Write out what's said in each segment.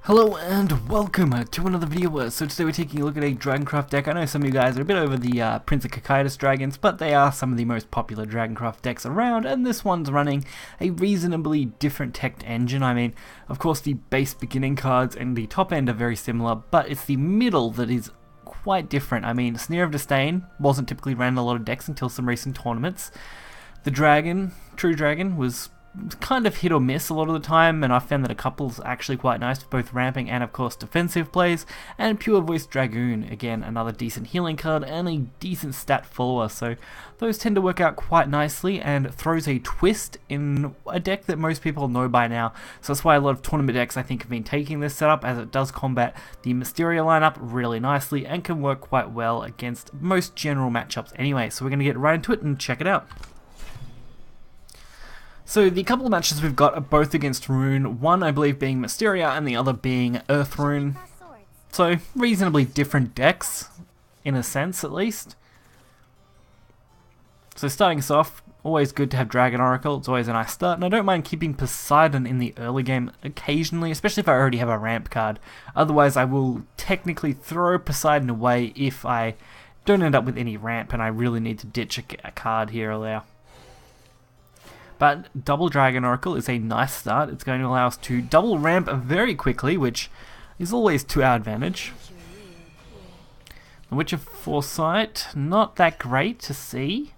Hello and welcome to another video. So today we're taking a look at a DragonCraft deck. I know some of you guys are a bit over the Prince of Cocytus dragons, but they are some of the most popular DragonCraft decks around, and this one's running a reasonably different tech engine. I mean, of course the base beginning cards and the top end are very similar, but it's the middle that is quite different. I mean, Sneer of Disdain wasn't typically ran in a lot of decks until some recent tournaments. The Dragon, True Dragon, was kind of hit or miss a lot of the time, and I found that a couple's actually quite nice for both ramping and of course defensive plays. And Pure Voice Dragoon, again another decent healing card and a decent stat follower, so those tend to work out quite nicely and throws a twist in a deck that most people know by now. So that's why a lot of tournament decks I think have been taking this setup, as it does combat the Mysteria lineup really nicely and can work quite well against most general matchups anyway. So we're going to get right into it and check it out. So the couple of matches we've got are both against Rune, one I believe being Mysteria and the other being Earth Rune. So reasonably different decks, in a sense at least. So starting us off, always good to have Dragon Oracle, it's always a nice start, and I don't mind keeping Poseidon in the early game occasionally, especially if I already have a ramp card. Otherwise I will technically throw Poseidon away if I don't end up with any ramp and I really need to ditch a card here or there. But double Dragon Oracle is a nice start. It's going to allow us to double ramp very quickly, which is always to our advantage. The Witch of Foresight, not that great to see.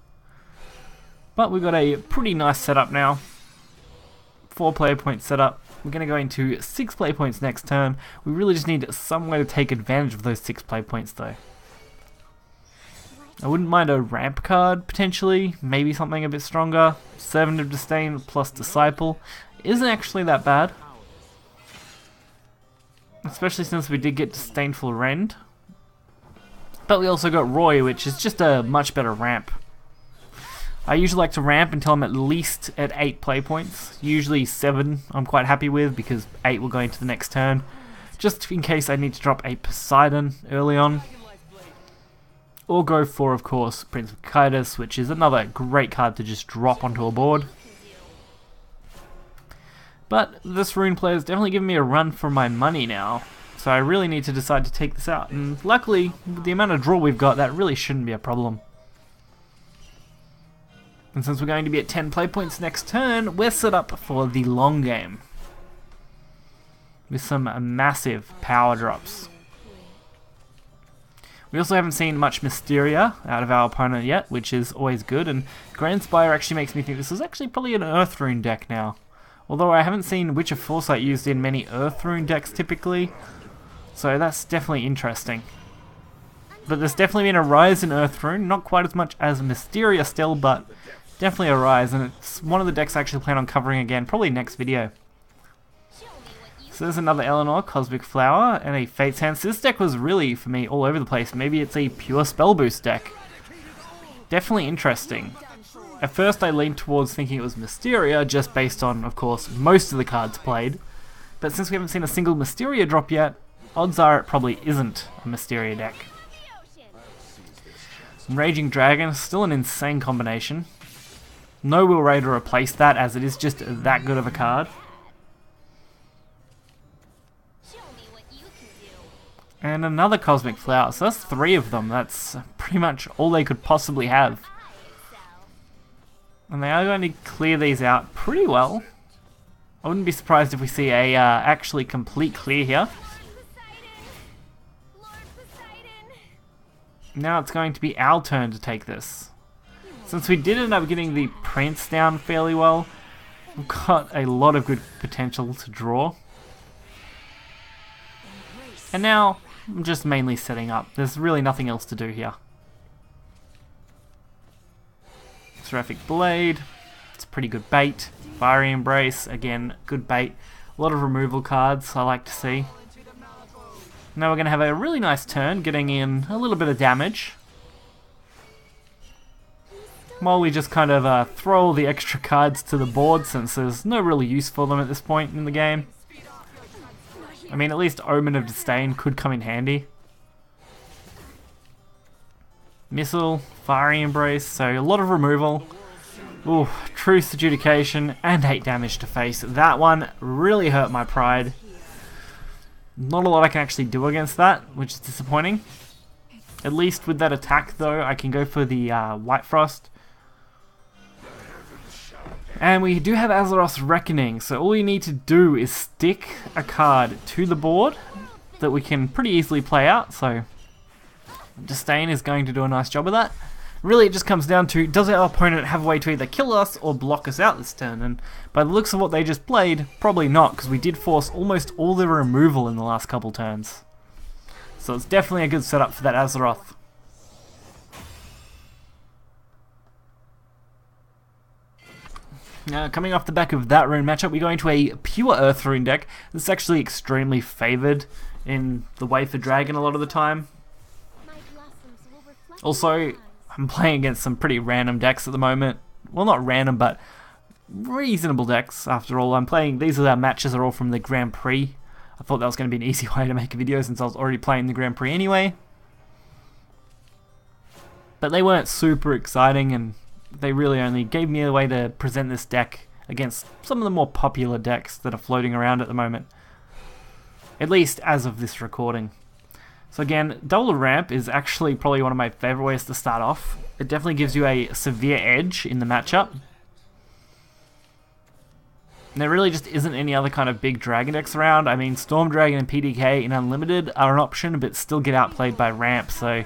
But we've got a pretty nice setup now. 4 player points setup. We're going to go into 6 play points next turn. We really just need some way to take advantage of those 6 play points though. I wouldn't mind a ramp card, potentially, maybe something a bit stronger. Servant of Disdain plus Disciple isn't actually that bad. Especially since we did get Disdainful Rend. But we also got Roy, which is just a much better ramp. I usually like to ramp until I'm at least at 8 play points. Usually 7 I'm quite happy with, because 8 will go into the next turn. Just in case I need to drop a Poseidon early on. Or go for, of course, Prince of Cocytus, which is another great card to just drop onto a board. But this Rune player is definitely giving me a run for my money now, so I really need to decide to take this out. And luckily, with the amount of draw we've got, that really shouldn't be a problem. And since we're going to be at 10 play points next turn, we're set up for the long game. With some massive power drops. We also haven't seen much Mysteria out of our opponent yet, which is always good, and Grand Spire actually makes me think this is actually probably an Earth Rune deck now. Although I haven't seen Witch of Foresight used in many Earth Rune decks typically, so that's definitely interesting. But there's definitely been a rise in Earth Rune, not quite as much as Mysteria still, but definitely a rise, and it's one of the decks I actually plan on covering again, probably next video. So there's another Eleanor, Cosmic Flower, and a Fate's Hands. This deck was really, for me, all over the place. Maybe it's a pure spell boost deck. Definitely interesting. At first I leaned towards thinking it was Mysteria, just based on, of course, most of the cards played. But since we haven't seen a single Mysteria drop yet, odds are it probably isn't a Mysteria deck. Raging Dragon, still an insane combination. No Will Ray to replace that, as it is just that good of a card. And another Cosmic Flower, so that's 3 of them. That's pretty much all they could possibly have. And they are going to clear these out pretty well. I wouldn't be surprised if we see a actually complete clear here. Now it's going to be our turn to take this. Since we did end up getting the Prince down fairly well, we've got a lot of good potential to draw. And now I'm just mainly setting up. There's really nothing else to do here. Seraphic Blade, it's a pretty good bait. Fiery Embrace, again, good bait. A lot of removal cards I like to see. Now we're going to have a really nice turn, getting in a little bit of damage. While we just kind of throw all the extra cards to the board, since there's no real use for them at this point in the game. I mean, at least Omen of Disdain could come in handy. Missile, Fiery Embrace, so a lot of removal. Ooh, Truce Adjudication and 8 damage to face. That one really hurt my pride. Not a lot I can actually do against that, which is disappointing. At least with that attack though, I can go for the White Frost. And we do have Azeroth's Reckoning, so all you need to do is stick a card to the board that we can pretty easily play out, so Disdain is going to do a nice job of that. Really, it just comes down to, does our opponent have a way to either kill us or block us out this turn? And by the looks of what they just played, probably not, because we did force almost all the removal in the last couple turns. So it's definitely a good setup for that Azeroth. Now, coming off the back of that rune matchup, we go into a pure Earth rune deck. This is actually extremely favoured in the way for Dragon a lot of the time. Also, I'm playing against some pretty random decks at the moment. Well, not random, but reasonable decks, after all. These are our matches are all from the Grand Prix. I thought that was going to be an easy way to make a video since I was already playing the Grand Prix anyway. But they weren't super exciting, and they really only gave me a way to present this deck against some of the more popular decks that are floating around at the moment. At least as of this recording. So again, double ramp is actually probably one of my favourite ways to start off. It definitely gives you a severe edge in the matchup. And there really just isn't any other kind of big dragon decks around. I mean, Storm Dragon and PDK in Unlimited are an option, but still get outplayed by ramp, so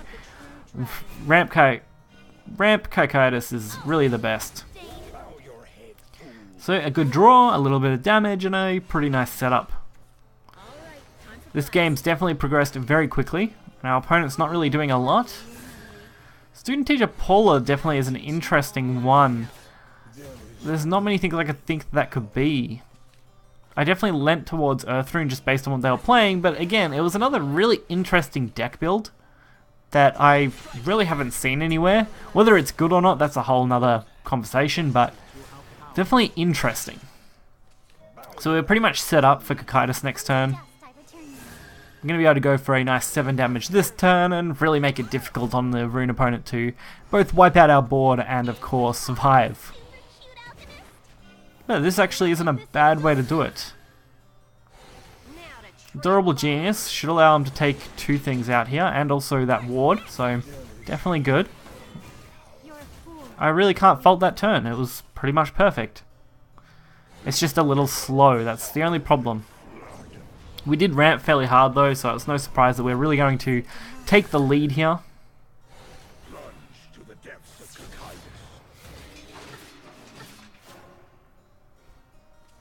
Ramp Cocytus is really the best. So a good draw, a little bit of damage, and a pretty nice setup. This game's definitely progressed very quickly, and our opponent's not really doing a lot. Student Teacher Paula definitely is an interesting one. There's not many things I could think that could be. I definitely leant towards Earthrune just based on what they were playing, but again, it was another really interesting deck build that I really haven't seen anywhere. Whether it's good or not, that's a whole nother conversation, but definitely interesting. So we're pretty much set up for Cocytus next turn. I'm going to be able to go for a nice 7 damage this turn and really make it difficult on the rune opponent to both wipe out our board and of course survive. No, this actually isn't a bad way to do it. Durable Genius should allow him to take 2 things out here and also that ward, so definitely good. I really can't fault that turn, it was pretty much perfect. It's just a little slow, that's the only problem. We did ramp fairly hard though, so it's no surprise that we're really going to take the lead here.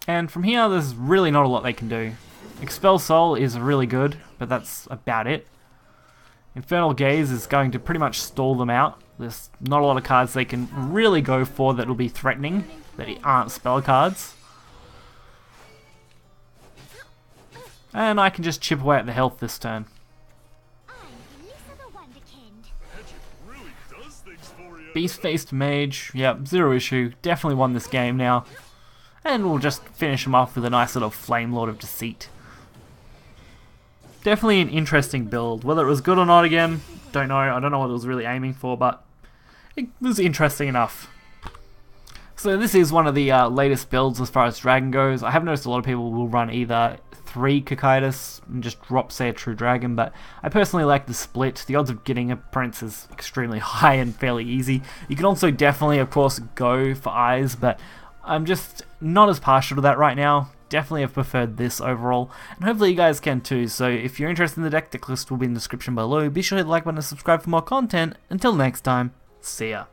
And from here, there's really not a lot they can do. Expel Soul is really good, but that's about it. Infernal Gaze is going to pretty much stall them out. There's not a lot of cards they can really go for that will be threatening, that aren't spell cards. And I can just chip away at the health this turn. Beast-faced Mage, yep, zero issue. Definitely won this game now. And we'll just finish him off with a nice little Flame Lord of Deceit. Definitely an interesting build. Whether it was good or not again, don't know. I don't know what it was really aiming for, but it was interesting enough. So this is one of the latest builds as far as Dragon goes. I have noticed a lot of people will run either 3 Cocytus and just drop, say, a True Dragon, but I personally like the split. The odds of getting a Prince is extremely high and fairly easy. You can also definitely, of course, go for Eyes, but I'm just not as partial to that right now. Definitely have preferred this overall, and hopefully you guys can too. So if you're interested in the deck list will be in the description below. Be sure to hit the like button and subscribe for more content. Until next time, see ya.